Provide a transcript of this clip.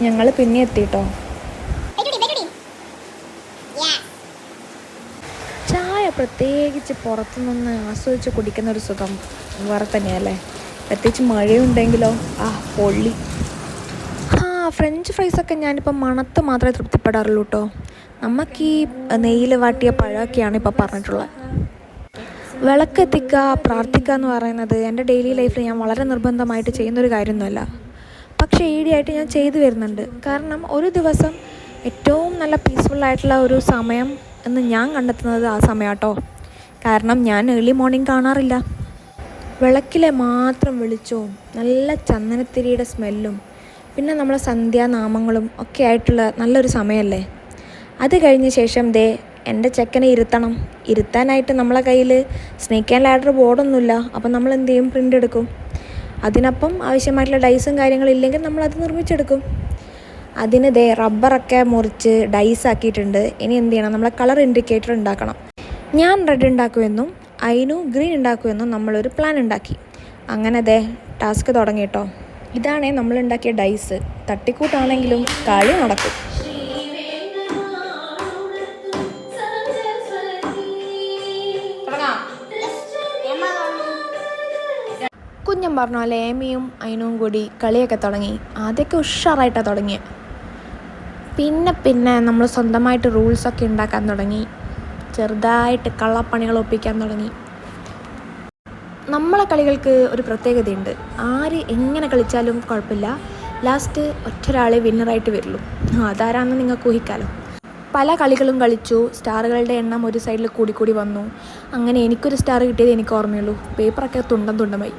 ഞങ്ങൾ പിന്നെ എത്തിട്ടോ. ചായ പ്രത്യേകിച്ച് പുറത്തുനിന്ന് ആസ്വദിച്ച് കുടിക്കുന്ന ഒരു സുഖം വേറെ തന്നെയല്ലേ. പ്രത്യേകിച്ച് മഴയുണ്ടെങ്കിലോ പൊള്ളി. ഫ്രഞ്ച് ഫ്രൈസൊക്കെ ഞാനിപ്പോൾ മണത്ത് മാത്രമേ തൃപ്തിപ്പെടാറുള്ളൂ കേട്ടോ. നമുക്ക് ഈ നെയ്യിൽ വാട്ടിയ പഴമൊക്കെയാണ് ഇപ്പോൾ പറഞ്ഞിട്ടുള്ളത്. വിളക്കെത്തിക്കുക, പ്രാർത്ഥിക്കുക എന്ന് പറയുന്നത് എൻ്റെ ഡെയിലി ലൈഫിൽ ഞാൻ വളരെ നിർബന്ധമായിട്ട് ചെയ്യുന്നൊരു കാര്യമൊന്നുമല്ല. പക്ഷേ ഈയിടെയായിട്ട് ഞാൻ ചെയ്തു വരുന്നുണ്ട്. കാരണം ഒരു ദിവസം ഏറ്റവും നല്ല പീസ്ഫുള്ളായിട്ടുള്ള ഒരു സമയം എന്ന് ഞാൻ കണ്ടെത്തുന്നത് ആ സമയം കേട്ടോ. കാരണം ഞാൻ ഏർലി മോർണിംഗ് കാണാറില്ല. വിളക്കിലെ മാത്രം വെളിച്ചവും നല്ല ചന്ദനത്തിരിയുടെ സ്മെല്ലും പിന്നെ നമ്മളെ സന്ധ്യാനാമങ്ങളും ഒക്കെ ആയിട്ടുള്ള നല്ലൊരു സമയമല്ലേ. അത് കഴിഞ്ഞ ശേഷം എൻ്റെ ചെക്കനെ ഇരുത്താനായിട്ട് നമ്മളെ കയ്യിൽ സ്നേക്ക് ആൻഡ് ലാഡർ ബോർഡൊന്നുമില്ല. അപ്പം നമ്മൾ എന്ത് ചെയ്യും, പ്രിൻ്റ് എടുക്കും. അതിനപ്പം ആവശ്യമായിട്ടുള്ള ഡൈസും കാര്യങ്ങളില്ലെങ്കിൽ നമ്മളത് നിർമ്മിച്ചെടുക്കും. അതിന് റബ്ബറൊക്കെ മുറിച്ച് ഡൈസ് ആക്കിയിട്ടുണ്ട്. ഇനി എന്ത് ചെയ്യണം, നമ്മളെ കളർ ഇൻഡിക്കേറ്റർ ഉണ്ടാക്കണം. ഞാൻ റെഡ് ഉണ്ടാക്കുമെന്നും അതിനു ഗ്രീൻ ഉണ്ടാക്കുമെന്നും നമ്മളൊരു പ്ലാൻ ഉണ്ടാക്കി. അങ്ങനെ ടാസ്ക് തുടങ്ങി കേട്ടോ. ഇതാണേ നമ്മളുണ്ടാക്കിയ ഡൈസ്. തട്ടിക്കൂട്ടാണെങ്കിലും കളി നടക്കും. കുഞ്ഞൻ പറഞ്ഞ പോലെ ഏമിയും അതിനും കൂടി കളിയൊക്കെ തുടങ്ങി. ആദ്യമൊക്കെ ഉഷാറായിട്ടാണ് തുടങ്ങിയത്. പിന്നെ നമ്മൾ സ്വന്തമായിട്ട് റൂൾസൊക്കെ ഉണ്ടാക്കാൻ തുടങ്ങി. ചെറുതായിട്ട് കള്ളപ്പണികൾ ഒപ്പിക്കാൻ തുടങ്ങി. നമ്മളെ കളികൾക്ക് ഒരു പ്രത്യേകതയുണ്ട്. ആര് എങ്ങനെ കളിച്ചാലും കുഴപ്പമില്ല, ലാസ്റ്റ് ഒറ്റൊരാളെ വിന്നറായിട്ട് വരുള്ളൂ. അതാരാണെന്ന് നിങ്ങൾക്ക് ഊഹിക്കാമല്ലോ. പല കളികളും കളിച്ചു. സ്റ്റാറുകളുടെ എണ്ണം ഒരു സൈഡിൽ കൂടി വന്നു. അങ്ങനെ എനിക്കൊരു സ്റ്റാർ കിട്ടിയത് എനിക്ക് ഓർമ്മയുള്ളൂ. പേപ്പറൊക്കെ തുണ്ടമായി.